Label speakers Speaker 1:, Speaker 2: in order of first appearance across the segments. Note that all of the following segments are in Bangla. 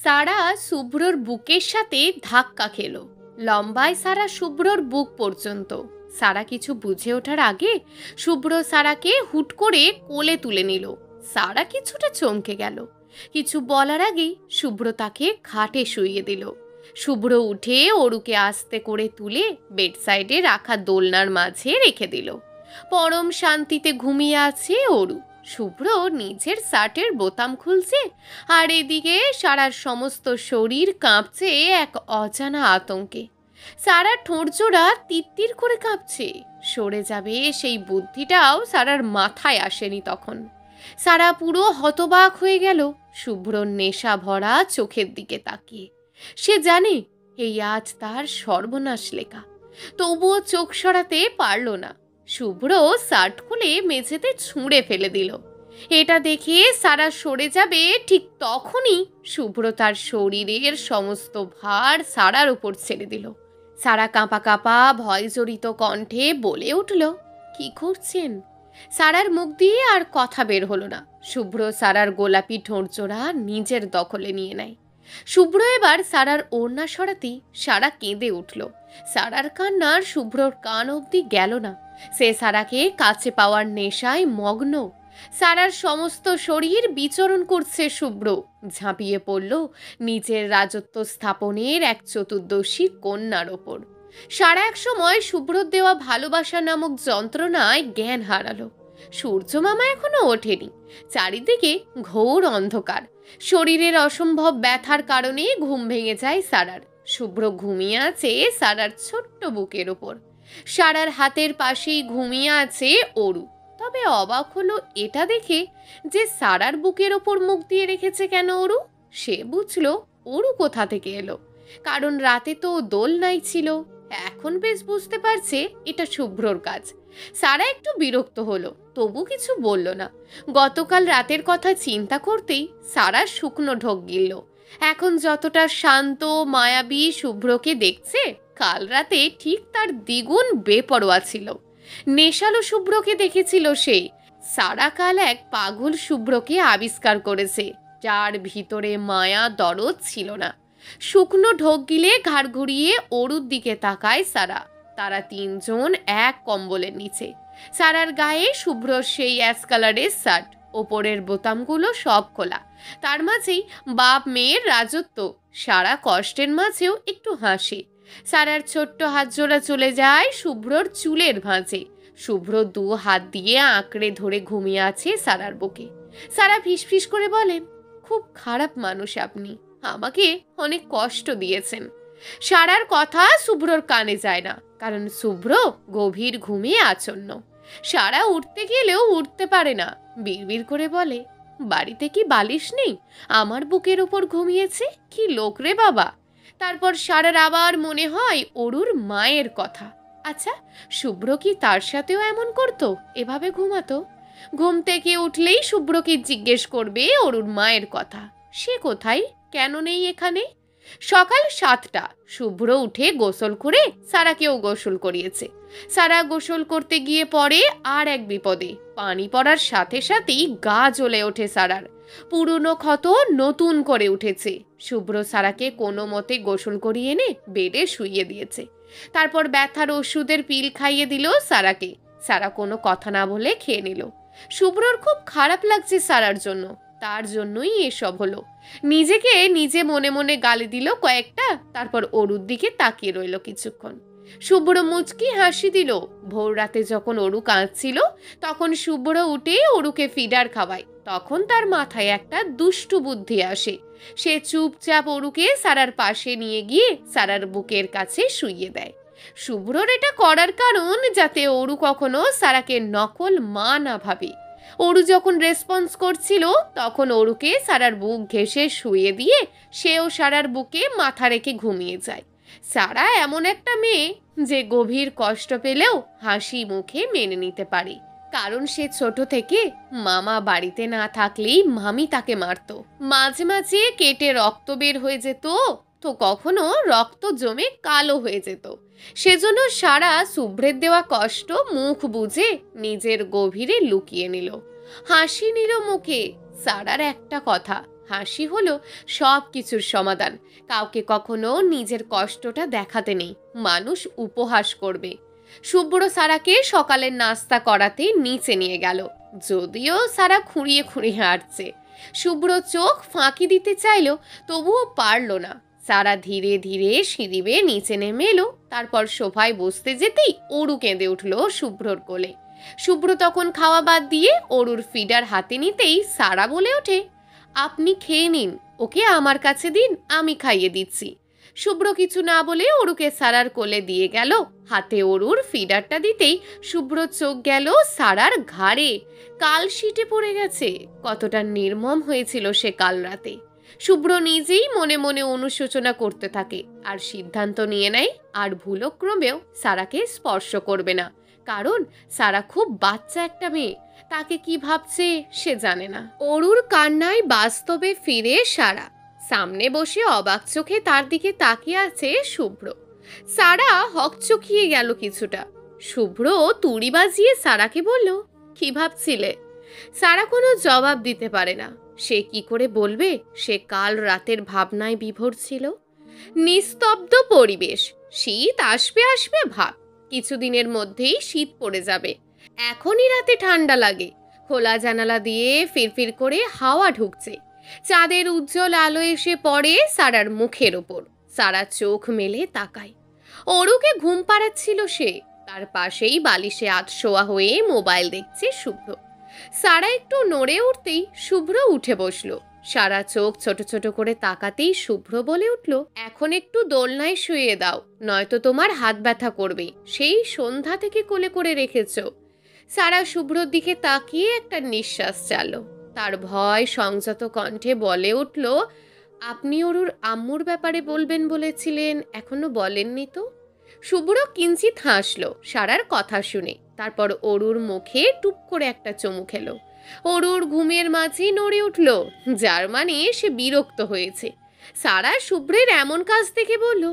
Speaker 1: সারা শুভ্রর বুকের সাথে ধাক্কা খেল। লম্বায় সারা শুভ্রর বুক পর্যন্ত। সারা কিছু বুঝে ওঠার আগে শুভ্র সারাকে হুট করে কোলে তুলে নিল। সারা কিছুটা চমকে গেল। কিছু বলার আগেই শুভ্র তাকে খাটে শুইয়ে দিল। শুভ্র উঠে অরুকে আস্তে করে তুলে বেডসাইডে রাখা দোলনার মাঝে রেখে দিল। পরম শান্তিতে ঘুমিয়ে আছে অরু। শুভ্র নিজের শার্টের বোতাম খুলছে, আর এদিকে সারার সমস্ত শরীর কাঁপছে এক অজানা আতঙ্কে। সারার ঠোঁটজোড়া তিত্তির করে কাঁপছে। সরে যাবে সেই বুদ্ধিটাও সারার মাথায় আসেনি তখন। সারা পুরো হতবাক হয়ে গেল শুভ্রর নেশা ভরা চোখের দিকে তাকিয়ে। সে জানে এই আজ তার সর্বনাশ লেখা, তবুও চোখ সরাতে পারল না। শুভ্র শার্ট খুলে মেঝেতে ছুঁড়ে ফেলে দিল। এটা দেখে সারা সরে যাবে ঠিক তখনই শুভ্র তার শরীরের সমস্ত ভার সারার উপর ছেড়ে দিল। সারা কাঁপা কাঁপা ভয় জড়িত কণ্ঠে বলে উঠল, কি করছেন? সারার মুখ দিয়ে আর কথা বের হলো না। শুভ্র সারার গোলাপি ঠোঁটজোড়া নিজের দখলে নিয়ে নেয়। শুভ্র এবার সারার ওড়না সরাতেই সারা কেঁদে উঠল। সারার কান্নার শুভ্রর কান অবধি গেল না। সে সারাকে কাছে পাওয়ার নেশায় মগ্ন। সারার সমস্ত শরীর বিচরণ করছে শুভ্র। ঝাঁপিয়ে পড়ল নিজের রাজত্ব স্থাপনের এক চতুর্দশী কন্যার ওপর। সারা এক সময় শুভ্রর দেওয়া ভালোবাসা নামক যন্ত্রণায় জ্ঞান হারালো। সূর্য মামা এখনো ওঠেনি। চারিদিকে ঘোর অন্ধকার। শরীরের অসম্ভব ব্যথার কারণে ঘুম ভেঙে যায় সারার। শুভ্র ঘুমিয়ে আছে সারার ছোট্ট বুকের ওপর। সারার হাতের পাশেই ঘুমিয়ে আছে অরু। তবে অবাক হলো এটা দেখে যে সারার বুকের ওপর মুখ দিয়ে রেখেছে কেন অরু। সে বুঝল অরু কোথা থেকে এলো, কারণ রাতে তো দোলনাই ছিল। এখন বেশ বুঝতে পারছে এটা শুভ্রর কাজ। সারা একটু বিরক্ত হলো, তবু কিছু বলল না। গতকাল রাতের কথা চিন্তা করতেই সারা শুকনো ঢোক গিলল। এখন যতটা শান্ত মায়াবী শুভ্রকে দেখছে, কাল রাতে ঠিক তার দ্বিগুণ বেপরোয়া ছিল। নেশালো শুভ্রকে দেখেছিল সে। সারা কাল এক পাগল শুভ্রকে আবিষ্কার করেছে, যার ভিতরে মায়া দরদ ছিল না। শুকনো ঢোক গিলে ঘাড় ঘুরিয়ে অরুর দিকে তাকায় সারা। তারা তিনজন এক কম্বলের নিচে। সারার গায়ে শুভ্রর সেই অ্যাশ কালারের শার্ট, ওপরের বোতামগুলো সব খোলা। তার মাঝেই বাপ মেয়ের রাজত্ব। সারা কষ্টের মাঝেও একটু হাসে। সারার ছোট্ট হাত জোড়া চলে যায় শুভ্রর চুলের ভাঁজে। শুভ্র দু হাত দিয়ে আঁকড়ে ধরে ঘুমিয়ে আছে সারার বুকে। সারা ফিসফিস করে বলে, খুব খারাপ মানুষ আপনি, আমাকে অনেক কষ্ট দিয়েছেন। সারার কথা শুভ্রর কানে যায় না, কারণ শুভ্র গভীর ঘুমে আচ্ছন্ন। সারা উঠতে গেলেও উঠতে পারে না। বিড়বিড় করে বলে, বাড়িতে কি বালিশ নেই? আমার বুকের উপর ঘুমিয়েছে, কি লোক রে বাবা। তারপর সারার আবার মনে হয় অরুর মায়ের কথা। আচ্ছা, শুভ্র কি তার সাথেও এমন করতো, এভাবে ঘুমাতো? ঘুম থেকে উঠলেই শুভ্রকে জিজ্ঞেস করবে অরুর মায়ের কথা। সে কোথায়, কেন নেই এখানে? সকাল 7টা। শুভ্র উঠে গোসল করে সারাকেও গোসল করিয়েছে। সারা গোসল করতে গিয়ে পড়ে আর এক বিপদে। পানি পড়ার সাথে সাথেই গা জ্বলে ওঠে সারার। পুরনো ক্ষত নতুন করে উঠেছে। শুভ্র সারাকে কোনো মতে গোসল করিয়ে এনে বেডে শুইয়ে দিয়েছে। তারপর ব্যথার ওষুধের পিল খাইয়ে দিল সারাকে। সারা কোনো কথা না বলে খেয়ে নিল। শুভ্রর খুব খারাপ লাগছে সারার জন্য, তার জন্যই এসব হলো। নিজেকে নিজে মনে মনে গালি দিল কয়েকটা, তারপর অরুর দিকে তাকিয়ে রইল কিছুক্ষণ। শুভ্র মুচকি হাসি দিল। ভোর রাতে যখন অরু কাঁদছিল, তখন শুভ্র উঠে অরুকে ফিডার খাওয়ায়। তখন তার মাথায় একটা দুষ্টু বুদ্ধি আসে। সে চুপচাপ অরুকে সারার পাশে নিয়ে গিয়ে সারার বুকের কাছে শুইয়ে দেয়। শুভ্রর এটা করার কারণ যাতে অরু কখনো সারাকে নকল মা না ভাবে। অরু যখন রেসপন্স করছিল, তখন অরুকে সারার বুক ঘেঁষে শুয়ে দিয়ে সেও সারার বুকে মাথা রেখে ঘুমিয়ে যায়। সারা এমন একটা মেয়ে যে গভীর কষ্ট পেলেও হাসি মুখে মেনে নিতে পারে, কারণ সে ছোট থেকে মামা বাড়িতে না থাকলেই মামি তাকে মারত। মাঝে মাঝে কেটে রক্ত বের হয়ে যেত, তো কখনো রক্ত জমে কালো হয়ে যেত। সেজন্য সারা শুভ্রের দেওয়া কষ্ট মুখ বুজে নিজের গভীরে লুকিয়ে নিল। হাসি নিল মুখে। সারার একটা কথা, হাসি হলো সব কিছুর সমাধান। কাউকে কখনো নিজের কষ্টটা দেখাতে নেই, মানুষ উপহাস করবে। শুভ্র সারাকে সকালের নাস্তা করাতে নিচে নিয়ে গেল, যদিও সারা খুঁড়িয়ে খুঁড়িয়ে হাঁটছে। শুভ্র চোখ ফাঁকি দিতে চাইল, তবুও পারল না। সারা ধীরে ধীরে সিঁড়ি বেয়ে নিচে নেমে এলো। তারপর সোফায় বসতে যেতেই অরু কেঁদে উঠল শুভ্রর কোলে। শুভ্র তখন খাওয়া বাদ দিয়ে অরুর ফিডার হাতে নিতেই সারা বলে ওঠে, আপনি খেয়ে নিন, ওকে আমার কাছে দিন, আমি খাইয়ে দিচ্ছি। শুভ্র কিছু না বলে অরুকে সারার কোলে দিয়ে গেল। হাতে অরুর ফিডারটা দিতেই শুভ্র চোখ গেল সারার ঘাড়ে। কাল শিটে পড়ে গেছে। কতটা নির্মম হয়েছিল সে কাল রাতে। শুভ্র নিজেই মনে মনে অনুশোচনা করতে থাকে আর সিদ্ধান্ত নিয়ে নেয় আর ভুলক্রমেও সারাকে স্পর্শ করবে না। কারণ সারা খুব বাচ্চা একটা মেয়ে, তাকে কি ভাবছে সে জানে না। অরুর কান্নায় বাস্তবে ফিরে সারা। সামনে বসে অবাক চোখে তার দিকে তাকিয়ে আছে শুভ্র। সারা হকচকিয়ে গেল কিছুটা। শুভ্র তুড়ি বাজিয়ে সারাকে বলল, কি ভাবছিলে? সারা কোনো জবাব দিতে পারে না। সে কি করে বলবে সে কাল রাতের ভাবনায় বিভোর ছিল। নিস্তব্ধ পরিবেশ। শীত আসবে আসবে ভাব। কিছুদিনের মধ্যেই শীত পড়ে যাবে। এখনই রাতে ঠান্ডা লাগে। খোলা জানালা দিয়ে ফিরফির করে হাওয়া ঢুকছে। চাঁদের উজ্জ্বল আলো এসে পড়ে সারার মুখের ওপর। সারা চোখ মেলে তাকায়। অরুকে ঘুম পাড়াচ্ছিল সে। তার পাশেই বালিশে আধশোয়া হয়ে মোবাইল দেখছে শুভ্র। সারা একটু নড়ে উঠতেই শুভ্র উঠে বসলো। সারা চোখ ছোট ছোট করে তাকাতেই শুভ্র বলে উঠল, এখন একটু দোলনায় শুয়ে দাও, নয়তো তোমার হাত ব্যথা করবে। সেই সন্ধ্যা থেকে কোলে করে রেখেছ। সারা শুভ্রর দিকে তাকিয়ে একটা নিঃশ্বাস চালো। তার ভয় সংযত কণ্ঠে বলে উঠল, আপনি অরুর আম্মুর ব্যাপারে বলবেন বলেছিলেন, এখনো বলেননি তো? শুভ্র কিঞ্চিত হাসলো সারার কথা শুনে। তারপর অরুর মুখে টুপ করে একটা চুমু খেলো। অরুর ঘুমের মাঝে নড়ে উঠল, যার মানে সে বিরক্ত হয়েছে। সারা শুভ্রের এমন কাজ দেখে বলল,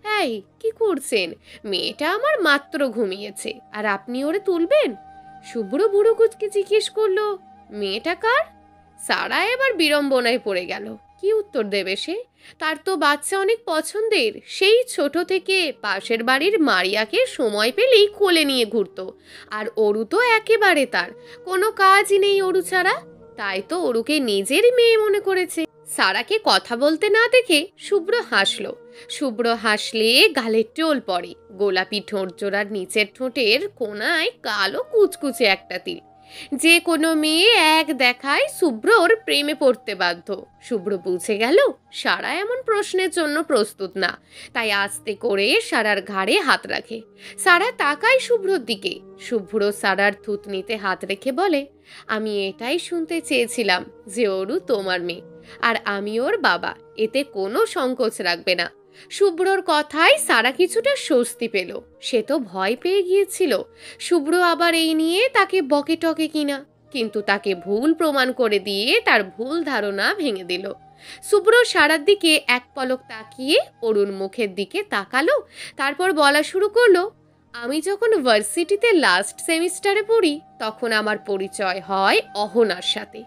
Speaker 1: এই কি করছেন? মেয়েটা আমার মাত্র ঘুমিয়েছে আর আপনি ওরে তুলবেন? শুভ্র বুড়ো কুচকে জিজ্ঞেস করলো, মেয়েটা কার? সারা এবার বিড়ম্বনায় পড়ে গেল। কি উত্তর দেবে সে? তার তো বাচ্চা অনেক পছন্দের। সেই ছোট থেকে পাশের বাড়ির মারিয়াকে সময় পেলেই কোলে নিয়ে ঘুরতো। আর অরু তো একেবারে তার কোনো কাজই নেই অরু ছাড়া। তাই তো অরুকে নিজের মেয়ে মনে করেছে। সারাকে কথা বলতে না দেখে শুভ্র হাসলো। শুভ্র হাসলে গালে টোল পড়ে। গোলাপি ঠোঁট জোড়ার নিচের ঠোঁটের কোনায় কালো কুচকুচে একটা তিল। যে কোনো মেয়ে এক দেখায় শুভ্রর প্রেমে পড়তে বাধ্য। শুভ্র বুঝে গেল সারা এমন প্রশ্নের জন্য প্রস্তুত না। তাই আস্তে করে সারার ঘাড়ে হাত রাখে। সারা তাকায় শুভ্রর দিকে। শুভ্র সারার থুতনিতে হাত রেখে বলে, আমি এটাই শুনতে চেয়েছিলাম যে অরু তোমার মেয়ে আর আমি ওর বাবা। এতে কোনো সংকোচ রাখবে না। শুভ্রর কথায় সারা কিছুটা স্বস্তি পেল। সে তো ভয় পেয়ে গিয়েছিল শুভ্র আবার এই নিয়ে তাকে বকে টকে কিনা। কিন্তু তাকে ভুল প্রমাণ করে দিয়ে তার ভুল ধারণা ভেঙে দিল। শুভ্র সারার দিকে এক পলক তাকিয়ে অরুণ মুখের দিকে তাকালো। তারপর বলা শুরু করলো, আমি যখন ভার্সিটিতে লাস্ট সেমিস্টারে পড়ি তখন আমার পরিচয় হয় অহনার সাথে।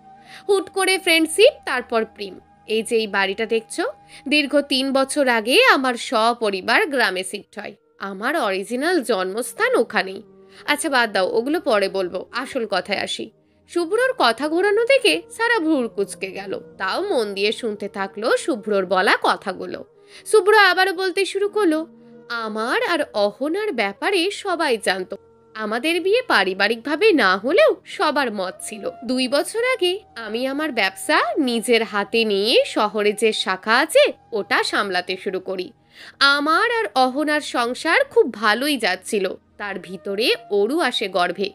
Speaker 1: হুট করে ফ্রেন্ডশিপ, তারপর প্রেম। এই যে এই বাড়িটা দেখছো, দীর্ঘ 3 বছর আগে আমার সপরিবার গ্রামে শিফট হয়। আমার অরিজিনাল জন্মস্থান ওখানেই। আচ্ছা বাদ দাও, ওগুলো পরে বলবো, আসল কথায় আসি। শুভ্রর কথা ঘোরানো দেখে সারা ভ্রুর কুচকে গেল। তাও মন দিয়ে শুনতে থাকলো শুভ্রর বলা কথাগুলো। শুভ্র আবারও বলতে শুরু করলো, আমার আর অহনার ব্যাপারে সবাই জানতো। আমাদের বিয়ে পারিবারিকভাবে না হলেও সবার মত ছিল। 2 বছর আগে আমি আমার ব্যবসা নিজের হাতে নিয়ে শহরে যে শাখা আছে ওটা সামলাতে শুরু করি। আমার আর অহনার সংসার খুব ভালোই যাচ্ছিল। তার ভিতরে অরু আসে গর্ভে।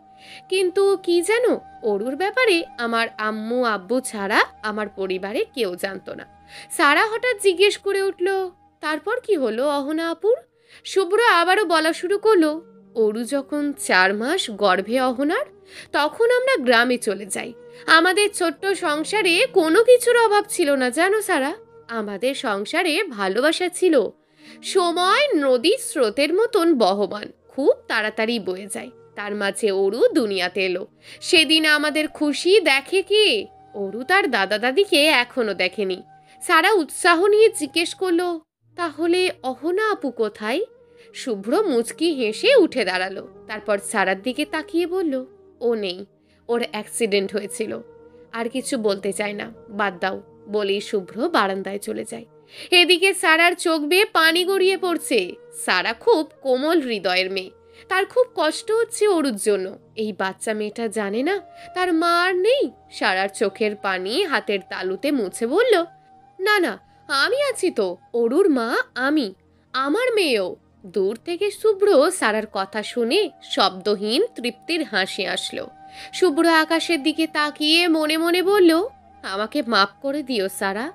Speaker 1: কিন্তু কি জানো, অরুর ব্যাপারে আমার আম্মু আব্বু ছাড়া আমার পরিবারে কেউ জানতো না। সারা হঠাৎ জিজ্ঞেস করে উঠল, তারপর কি হলো অহনা আপুর? শুভ্র আবারও বলা শুরু করলো, অরু যখন 4 মাস গর্ভে অহনার, তখন আমরা গ্রামে চলে যাই। আমাদের ছোট্ট সংসারে কোনো কিছুর অভাব ছিল না জানো সারা। আমাদের সংসারে ভালোবাসা ছিল। সময় নদীর স্রোতের মতন বহমান, খুব তাড়াতাড়ি বয়ে যায়। তার মাঝে অরু দুনিয়াতে এলো। সেদিন আমাদের খুশি দেখে কে? অরু তার দাদা দাদিকে এখনো দেখেনি। সারা উৎসাহ নিয়ে জিজ্ঞেস করলো, তাহলে অহনা আপু কোথায়? শুভ্র মুচকি হেসে উঠে দাঁড়ালো, তারপর সারার দিকে তাকিয়ে বলল, ও নেই, ওর অ্যাক্সিডেন্ট হয়েছিল। আর কিছু বলতে চায় না, বাদ দাও বলেই শুভ্র বারান্দায় চলে যায়। এদিকে সারার চোখ বেয়ে পানি গড়িয়ে পড়ছে। সারা খুব কোমল হৃদয়ের মেয়ে, তার খুব কষ্ট হচ্ছে অরুর জন্য। এই বাচ্চা মেয়েটা জানে না তার মা আর নেই। সারার চোখের পানি হাতের তালুতে মুছে বলল, না না, আমি আছি তো, অরুর মা আমি, আমার মেয়েও। দূর থেকে শুভ্র সারার কথা শুনে শব্দহীন তৃপ্তির হাসি আসলো। শুভ্র আকাশের দিকে তাকিয়ে মনে মনে বলল, আমাকে মাফ করে দিও সারা,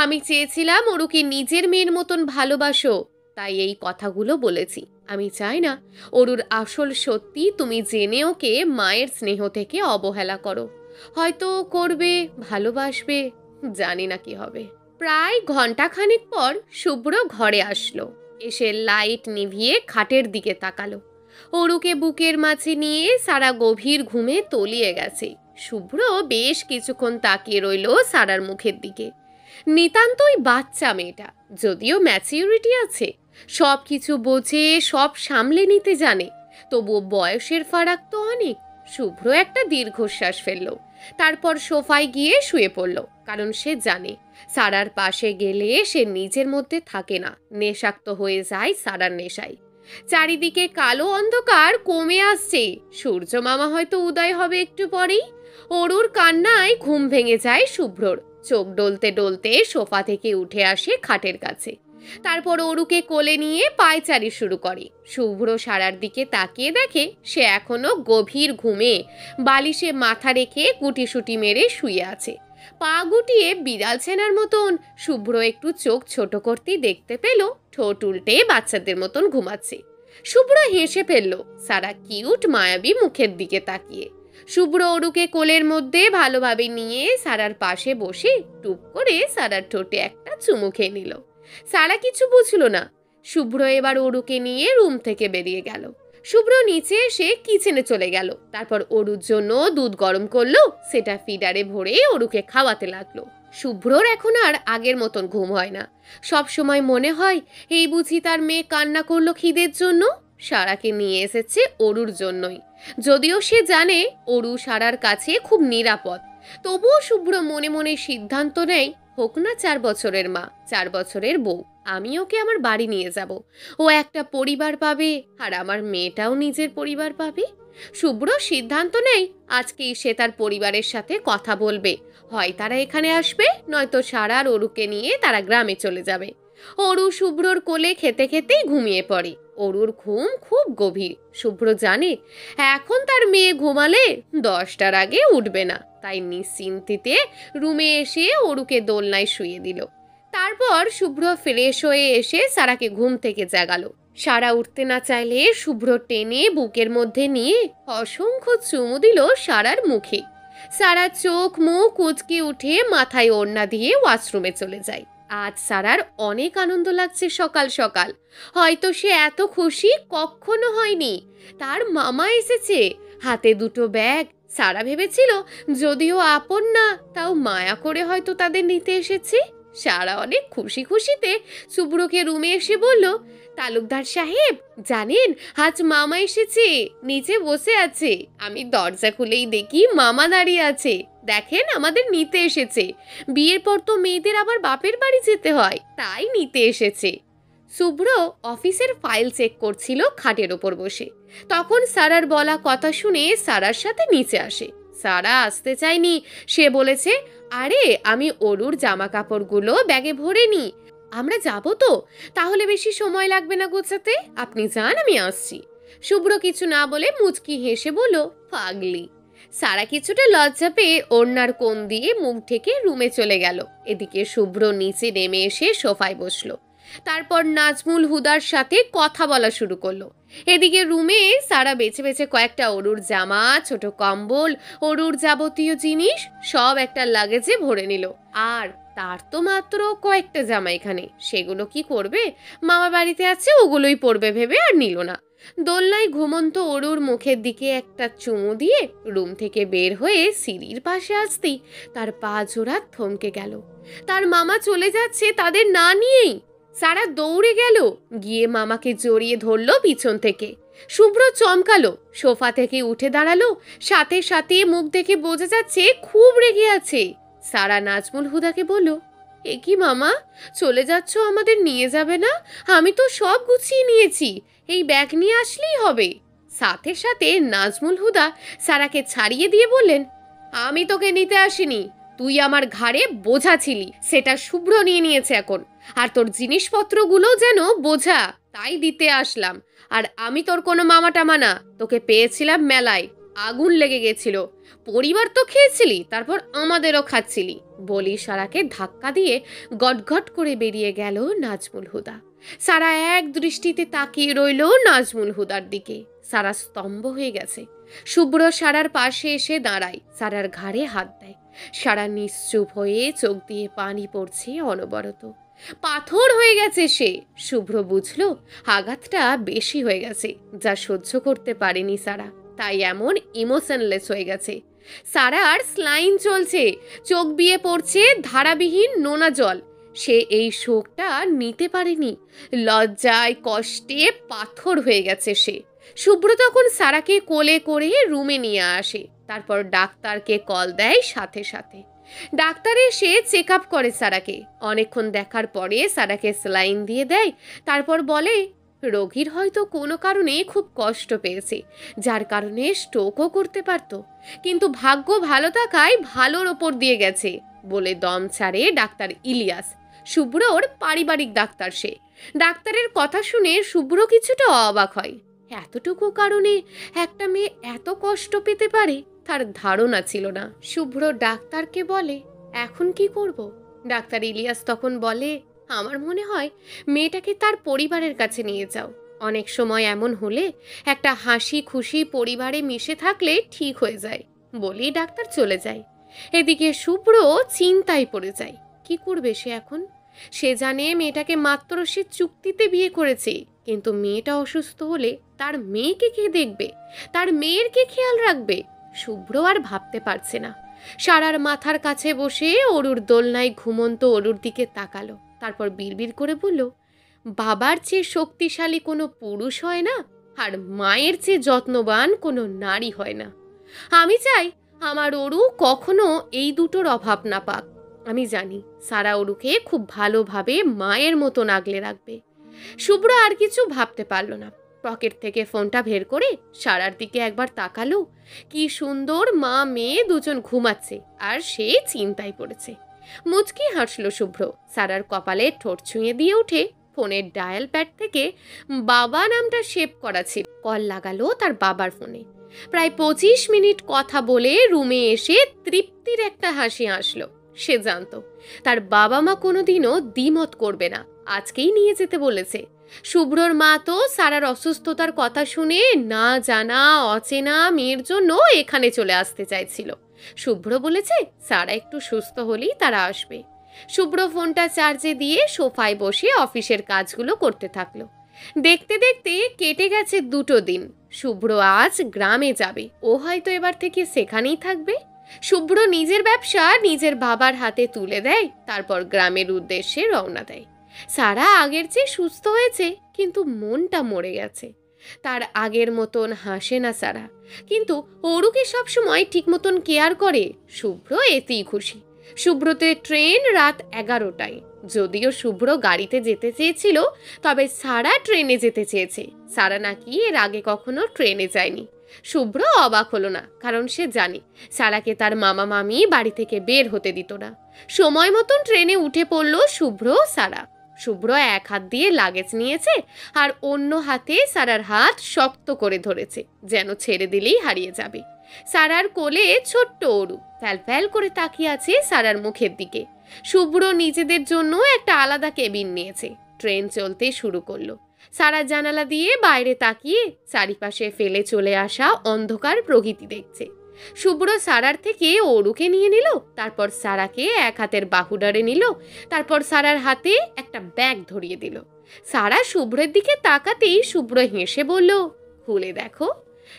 Speaker 1: আমি চেয়েছিলাম অরুকে নিজের মেয়ের মতন ভালোবাসো, তাই এই কথাগুলো বলেছি। আমি চাই না অরুর আসল সত্যি তুমি জেনে ওকে মায়ের স্নেহ থেকে অবহেলা করো। হয়তো করবে, ভালোবাসবে, জানি না কি হবে। প্রায় ঘন্টাখানেক পর শুভ্র ঘরে আসলো। এসে লাইট নিভিয়ে খাটের দিকে তাকালো। অরুকে বুকের মাঝে নিয়ে সারা গভীর ঘুমে তলিয়ে গেছে। শুভ্র বেশ কিছুক্ষণ তাকিয়ে রইল সারার মুখের দিকে। নিতান্তই বাচ্চা মেয়েটা, যদিও ম্যাচিউরিটি আছে, সব কিছু বোঝে, সব সামলে নিতে জানে, তবুও বয়সের ফারাক তো অনেক। শুভ্র একটা দীর্ঘশ্বাস ফেলল, তারপর সোফায় গিয়ে শুয়ে পড়ল, কারণ সে জানে সারার পাশে গেলে সে নিজের মধ্যে থাকে না, নেশাক্ত হয়ে যায় সারার নেশায়। চারিদিকে কালো অন্ধকার কমে আসছে, সূর্য মামা হয়তো উদয় হবে একটু পরেই। অরুর কান্নায় ঘুম ভেঙে যায় শুভ্রর। চোখ ডলতে ডলতে সোফা থেকে উঠে আসে খাটের কাছে, তারপর অরুকে কোলে নিয়ে পায়চারি শুরু করে। শুভ্র সারার দিকে তাকিয়ে দেখে সে এখনো গভীর ঘুমে বালিশে মাথা রেখে গুটিসুটি মেরে শুয়ে আছে, পা গুটিয়ে বিড়াল ছেনার মতন। শুভ্র একটু চোখ ছোট করতেই দেখতে পেল ঠোঁট উল্টে বাচ্চাদের মতন ঘুমাচ্ছে। শুভ্র হেসে ফেলল সারা কিউট মায়াবী মুখের দিকে তাকিয়ে। শুভ্র অরুকে কোলের মধ্যে ভালোভাবে নিয়ে সারার পাশে বসে টুপ করে সারার ঠোঁটে একটা চুমু খেয়ে নিল। সারা কিছু বুঝল না। শুভ্র এবার অরুকে নিয়ে রুম থেকে বেরিয়ে গেল। শুভ্র নিচে এসে কিচেনে চলে গেল, তারপর অরুর জন্য দুধ গরম করলো, সেটা ফিডারে ভরে অরুকে খাওয়াতে লাগলো। শুভ্রর এখন আর আগের মতন ঘুম হয় না। সব সময় মনে হয় এই বুঝি তার মেয়ে কান্না করলো খিদের জন্য। সারাকে নিয়ে এসেছে অরুর জন্যই, যদিও সে জানে অরু সারার কাছে খুব নিরাপদ। তবুও শুভ্র মনে মনে সিদ্ধান্ত নেয়, হোক না 4 বছরের মা, 4 বছরের বউ, আমি ওকে আমার বাড়ি নিয়ে যাব। ও একটা পরিবার পাবে, আর আমার মেয়েটাও নিজের পরিবার পাবে। শুভ্র সিদ্ধান্ত নেয় আজকেই সে তার পরিবারের সাথে কথা বলবে। হয় তারা এখানে আসবে, নয়তো সারা আর অরুকে নিয়ে তারা গ্রামে চলে যাবে। অরু শুভ্রর কোলে খেতে খেতেই ঘুমিয়ে পড়ে। অরুর ঘুম খুব গভীর। শুভ্র জানে এখন তার মেয়ে ঘুমালে 10টার আগে উঠবে না, তাই নিশ্চিন্তিতে রুমে এসে অরুকে দোলনায় শুয়ে দিল। তারপর শুভ্র ফ্রেশ হয়ে এসে সারাকে ঘুম থেকে জাগালো। সারা উঠতে না চাইলে শুভ্র টেনে বুকের মধ্যে নিয়ে অসংখ্য চুমু দিল সারার মুখে। সারা চোখ মুখ কুঁচকে উঠে মাথায় ওড়না দিয়ে ওয়াশরুমে চলে যায়। আজ সারার অনেক আনন্দ লাগছে সকাল সকাল। হয়তো সে এত খুশি কখনো হয়নি। তার মামা এসেছে, হাতে 2টো ব্যাগ। সারা ভেবেছিল যদিও আপন না, তাও মায়া করে হয়তো তাদের নিতে এসেছে। সারা অনেক খুশি খুশিতে শুভ্রকে রুমে এসে বলল, তালুকদার সাহেব জানেন আজ মামা এসেছে, নিচে বসে আছে। আমি দরজা খুলেই দেখি মামা দাঁড়িয়ে আছে। দেখেন আমাদের নিতে এসেছে। বিয়ের পর তো মেয়েদের আবার বাপের বাড়ি যেতে হয়, তাই নিতে এসেছে। শুভ্র অফিসের ফাইল চেক করছিল খাটের ওপর বসে। তখন সারার বলা কথা শুনে সারার সাথে নিচে আসে। সারা আসতে চায়নি, সে বলেছে, আরে আমি অরুর জামা কাপড়গুলো ব্যাগে ভরে নি, আমরা যাব তো, তাহলে বেশি সময় লাগবে না গোছাতে, আপনি যান আমি আসছি। শুভ্র কিছু না বলে মুচকি হেসে বলল, পাগলি। সারা কিছুটা লজ্জা পেয়ে ওড়নার কোণ দিয়ে মুখ ঢেকে রুমে চলে গেল। এদিকে শুভ্র নিচে নেমে এসে সোফায় বসলো। তারপর নাজমুল হুদার সাথে কথা বলা শুরু করলো। এদিকে রুমে সারা বেছে বেছে কয়েকটা অরুর জামা, ছোট কম্বল, অরুর যাবতীয় জিনিস সব একটা লাগেজে ভরে নিল। আর তার তো মাত্র কয়েকটা জামা এখানে, সেগুলো কি করবে? মামা বাড়িতে আছে, ওগুলোই পরবে ভেবে আর নিল না। দোলনায় ঘুমন্ত অরুর মুখের দিকে একটা চুমু দিয়ে রুম থেকে বের হয়ে সিঁড়ির পাশে আসতেই তার পা জোড়া থমকে গেল। তার মামা চলে যাচ্ছে তাদের না নিয়েই। সারা দৌড়ে গেল, গিয়ে মামাকে জড়িয়ে ধরলো পিছন থেকে। শুভ্র চমকালো, সোফা থেকে উঠে দাঁড়ালো, সাথে সাথে মুখ দেখে বোঝা যাচ্ছে খুব রেগে আছে। সারা নাজমুল হুদাকে বলল, এ কি মামা, চলে যাচ্ছ, আমাদের নিয়ে যাবে না? আমি তো সব গুছিয়ে নিয়েছি, এই ব্যাগ নিয়ে আসলেই হবে। সাথে সাথে নাজমুল হুদা সারাকে ছাড়িয়ে দিয়ে বললেন, আমি তোকে নিতে আসিনি, তুই আমার ঘাড়ে বোঝা ছিলি, সেটা শুভ্র নিয়ে নিয়েছে এখন। আর তোর জিনিসপত্রগুলো যেন বোঝা, তাই দিতে আসলাম। আর আমি তোর কোনো মামা টামা না, তোকে পেয়েছিলাম মেলায়, আগুন লেগে গেছিল, পরিবার তো খেয়েছিলি, তারপর আমাদেরও খাচ্ছিলি। বলি সারাকে ধাক্কা দিয়ে গটগট করে বেরিয়ে গেল নাজমুল হুদা। সারা এক দৃষ্টিতে তাকিয়ে রইল নাজমুল হুদার দিকে। সারা স্তম্ভ হয়ে গেছে। শুভ্র সারার পাশে এসে দাঁড়ায়, সারার ঘাড়ে হাত দেয়। সারা নিশ্চুপ হয়ে চোখ দিয়ে পানি পড়ছে অনবরত। পাথর হয়ে গেছে সে। শুভ্র বুঝলো আঘাতটা বেশি হয়ে গেছে, যা সহ্য করতে পারেনি সারা, তাই এমন ইমোশনলেস হয়ে গেছে। সারার স্লাইন চলছে, চোখ বিয়ে পড়ছে ধারাবিহীন নোনা জল। সে এই শোকটা নিতে পারেনি, লজ্জায় কষ্টে পাথর হয়ে গেছে সে। শুভ্র তখন সারাকে কোলে করে রুমে নিয়ে আসে, তারপর ডাক্তারকে কল দেয় সাথে সাথে। ডাক্তার এসে চেক আপ করে সারাকে। অনেকক্ষণ দেখার পরে সারাকে স্যালাইন দিয়ে দেয়, তারপর বলে রোগীর হয়তো কোনো কারণে খুব কষ্ট পেয়েছে, যার কারণে স্ট্রোকও করতে পারত, কিন্তু ভাগ্য ভালো থাকায় ভালোর ওপর দিয়ে গেছে বলে দম ছাড়ে ডাক্তার ইলিয়াস, শুভ্রর পারিবারিক ডাক্তার সে। ডাক্তারের কথা শুনে শুভ্র কিছুটা অবাক হয়। এতটুকু কারণে একটা মেয়ে এত কষ্ট পেতে পারে তার ধারণা ছিল না। শুভ্র ডাক্তারকে বলে, এখন কি করব? ডাক্তার ইলিয়াস তখন বলে, আমার মনে হয় মেয়েটাকে তার পরিবারের কাছে নিয়ে যাও। অনেক সময় এমন হলে একটা হাসি খুশি পরিবারে মিশে থাকলে ঠিক হয়ে যায়। বলেই ডাক্তার চলে যায়। এদিকে শুভ্র চিন্তায় পড়ে যায়, কি করবে সে এখন? সে জানে মেয়েটাকে মাত্র সে চুক্তিতে বিয়ে করেছে, কিন্তু মেয়েটা অসুস্থ হলে তার মেয়েকে কে দেখবে, তার মেয়ের কে খেয়াল রাখবে? শুভ্র আর ভাবতে পারছে না। সারার মাথার কাছে বসে অরুর দোলনায় ঘুমন্ত অরুর দিকে তাকালো, তারপর বিড়বিড় করে বলল, বাবার চেয়ে শক্তিশালী কোনো পুরুষ হয় না, আর মায়ের চেয়ে যত্নবান কোনো নারী হয় না। আমি চাই আমার অরু কখনো এই দুটোর অভাব না পাক। আমি জানি সারা অরুকে খুব ভালোভাবে মায়ের মতন আগলে রাখবে। শুভ্র আর কিছু ভাবতে পারল না। পকেট থেকে ফোনটা বের করে সারার দিকে একবার তাকালো। কি সুন্দর মা মেয়ে দুজন ঘুমাচ্ছে, আর সে চিন্তায় পড়েছে। মুচকি হাসল শুভ্র। সারার কপালে ঠোঁট ছুঁয়ে দিয়ে উঠে ফোনের ডায়াল প্যাড থেকে বাবা নামটা সেভ করা ছিল, কল লাগালো তার বাবার ফোনে। প্রায় 25 মিনিট কথা বলে রুমে এসে তৃপ্তির একটা হাসি হাসলো। সে জানতো তার বাবা মা কোনোদিনও দ্বিমত করবে না, আজকেই নিয়ে যেতে বলেছে। শুভ্রর মা তো সারার অসুস্থতার কথা শুনে না জানা অচেনা মেয়ের জন্য এখানে চলে আসতে চাইছিল। শুভ্র বলেছে সারা একটু সুস্থ হলেই তারা আসবে। শুভ্র ফোনটা চার্জে দিয়ে সোফায় বসে অফিসের কাজগুলো করতে থাকলো। দেখতে দেখতে কেটে গেছে 2 দিন। শুভ্র আজ গ্রামে যাবে, ও হয়তো এবার থেকে সেখানেই থাকবে। শুভ্র নিজের ব্যবসা নিজের বাবার হাতে তুলে দেয়, তারপর গ্রামের উদ্দেশ্যে রওনা দেয়। সারা আগের চেয়ে সুস্থ হয়েছে, কিন্তু মনটা মরে গেছে। তার আগের মতন হাসে না সারা, কিন্তু অরুকে সবসময় ঠিক মতন কেয়ার করে। শুভ্র এতেই খুশি। শুভ্রতে ট্রেন রাত 11টায়। যদিও শুভ্র গাড়িতে যেতে চেয়েছিল, তবে সারা ট্রেনে যেতে চেয়েছে। সারা নাকি এর আগে কখনো ট্রেনে যায়নি। শুভ্র অবাক হলো না, কারণ সে জানে সারাকে তার মামা মামি বাড়ি থেকে বের হতে দিত না। সময় মতন ট্রেনে উঠে পড়ল শুভ্র সারা। শুভ্র এক হাত দিয়ে লাগেজ নিয়েছে, আর অন্য হাতে সারার হাত শক্ত করে ধরেছে, যেন ছেড়ে দিলেই হারিয়ে যাবে। সারার কোলে ছোট্ট অরু ফ্যাল ফ্যাল করে তাকিয়ে আছে সারার মুখের দিকে। শুভ্র নিজেদের জন্য একটা আলাদা কেবিন নিয়েছে। ট্রেন চলতে শুরু করলো। সারা জানালা দিয়ে বাইরে তাকিয়ে চারিপাশে ফেলে চলে আসা অন্ধকার প্রকৃতি দেখছে। শুভ্র সারার থেকে অরুকে নিয়ে নিল, তারপর সারাকে এক হাতের বাহুডারে নিল, তারপর সারার হাতে একটা ব্যাগ ধরিয়ে দিল। সারা শুভ্রের দিকে তাকাতেই শুভ্র হেসে বলল, খুলে দেখো।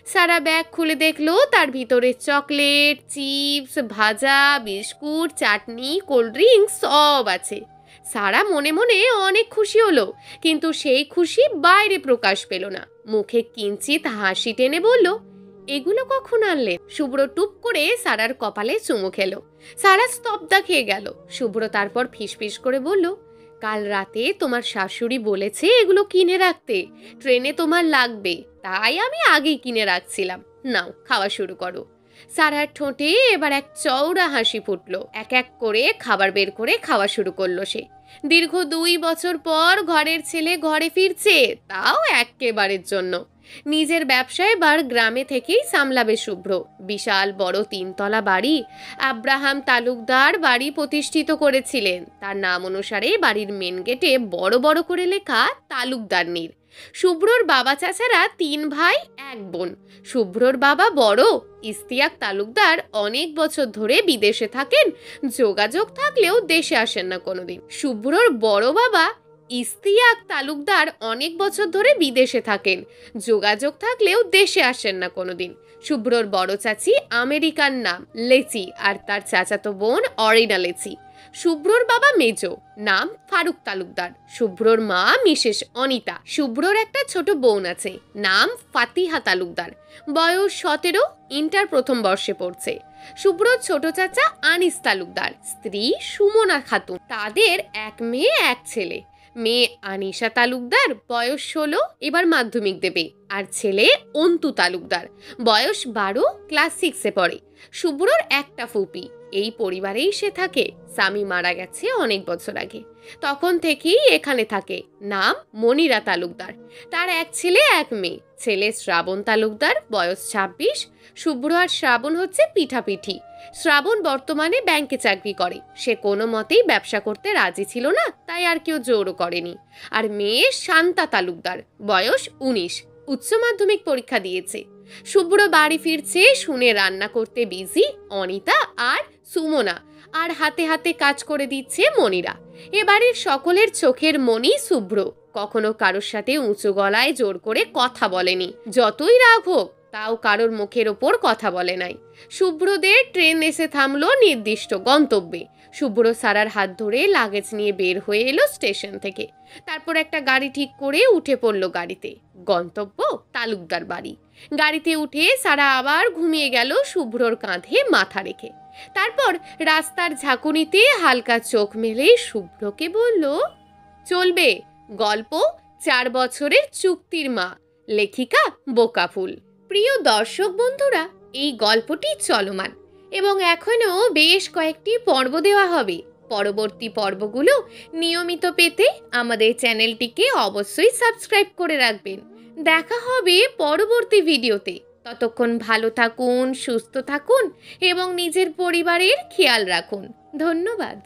Speaker 1: সারা ব্যাগ খুলে দেখলো তার ভিতরে চকলেট, চিপস, ভাজা, বিস্কুট, চাটনি, কোল্ড ড্রিঙ্কস সব আছে। সারা মনে মনে অনেক খুশি হলো, কিন্তু সেই খুশি বাইরে প্রকাশ পেল না। মুখে কিঞ্চিত হাসি টেনে বলল, এগুলো কখন আনলে? শুভ্র টুপ করে সারার কপালে চুমু খেলো। সারা স্তব্ধা খেয়ে গেল। শুভ্র তারপর ফিসফিস করে বলল, কাল রাতে তোমার শাশুড়ি বলেছে এগুলো কিনে রাখতে, ট্রেনে তোমার লাগবে, তাই আমি আগেই কিনে রাখছিলাম। নাও, খাওয়া শুরু করো। সারার ঠোঁটে এবার এক চওড়া হাসি ফুটলো। এক এক করে খাবার বের করে খাওয়া শুরু করলো সে। দীর্ঘ 2 বছর পর ঘরের ছেলে ঘরে ফিরছে, তাও একেবারের জন্য। নিজের ব্যবসা এবার গ্রামে থেকেই সামলাবে শুভ্র। বিশাল বড় 3 তলা বাড়ি আব্রাহাম তালুকদার বাড়ি প্রতিষ্ঠিত করেছিলেন। তার নাম অনুসারে বাড়ির মেন গেটে বড় বড় করে লেখা তালুকদার নীর। শুভ্রর বাবা চাচারা 3 ভাই 1 বোন। শুভ্রর বাবা বড় ইস্তিয়াক তালুকদার অনেক বছর ধরে বিদেশে থাকেন, যোগাযোগ থাকলেও দেশে আসেন না কোনোদিন। শুভ্রর বড় বাবা ইস্তিয়াক তালুকদার অনেক বছর ধরে বিদেশে থাকেন, যোগাযোগ থাকলেও দেশে আসেন না কোনোদিন। শুভ্রর বড় চাচি আমেরিকার নাম লেচি, আর তার চাচাতো বোন অরিনা লেচি। শুভ্রর বাবা মেজো, নাম ফারুক তালুকদার। শুভ্রর মা মিসেস অনিতা। শুভ্রর একটা ছোট বোন আছে, নাম ফাতিহা তালুকদার, বয়স 17, ইন্টার প্রথম বর্ষে পড়ছে। শুভ্রর ছোট চাচা আনিস তালুকদার, স্ত্রী সুমনা খাতুন। তাদের 1 মেয়ে 1 ছেলে। মেয়ে আনিশা তালুকদার, বয়স 16, এবার মাধ্যমিক দেবে। আর ছেলে অন্তু তালুকদার, বয়স 12, ক্লাস 6-এ পড়ে। শুভ্রর একটা ফুপি। এই পরিবারেই সে থাকে। স্বামী মারা গেছে অনেক বছর আগে, তখন থেকেই এখানে থাকে। নাম মনিরা তালুকদার। তার 1 ছেলে 1 মেয়ে। ছেলে শ্রাবণ তালুকদার, বয়স 26। শুভ্র আর শ্রাবণ হচ্ছে পিঠাপিঠি। শ্রাবণ বর্তমানে ব্যাংকে চাকরি করে। সে কোনো মতেই ব্যবসা করতে রাজি ছিল না, তাই আর কেউ জোরও করেনি। আর মেয়ে শান্তা তালুকদার, বয়স 19, উচ্চ মাধ্যমিক পরীক্ষা দিয়েছে। শুভ্র বাড়ি ফিরছে শুনে রান্না করতে বিজি অনিতা আর সুমনা, আর হাতে হাতে কাজ করে দিচ্ছে মনিরা। এবাড়ির সকলের চোখের মনি শুভ্র। কখনো কারোর সাথে উঁচু গলায় জোর করে কথা বলেনি, যতই রাগ হোক তাও কারোর মুখের ওপর কথা বলে নাই। শুভ্রদের ট্রেন এসে থামলো নির্দিষ্ট গন্তব্যে। শুভ্র সারার হাত ধরে লাগেজ নিয়ে বের হয়ে এলো স্টেশন থেকে। তারপর একটা গাড়ি ঠিক করে উঠে পড়লো গাড়িতে। গন্তব্য তালুকদার বাড়ি। গাড়িতে উঠে সারা আবার ঘুমিয়ে গেল শুভ্রর কাঁধে মাথা রেখে। তারপর রাস্তার ঝাঁকুনিতে হালকা চোখ মেলে শুভ্রকে বলল, চলবে গল্প 4 বছরের চুক্তির মা, লেখিকা বোকাফুল। প্রিয় দর্শক বন্ধুরা, এই গল্পটি চলমান এবং এখনও বেশ কয়েকটি পর্ব দেওয়া হবে। পরবর্তী পর্বগুলো নিয়মিত পেতে আমাদের চ্যানেলটিকে অবশ্যই সাবস্ক্রাইব করে রাখবেন। দেখা হবে পরবর্তী ভিডিওতে। ততক্ষণ ভালো থাকুন, সুস্থ থাকুন এবং নিজের পরিবারের খেয়াল রাখুন। ধন্যবাদ।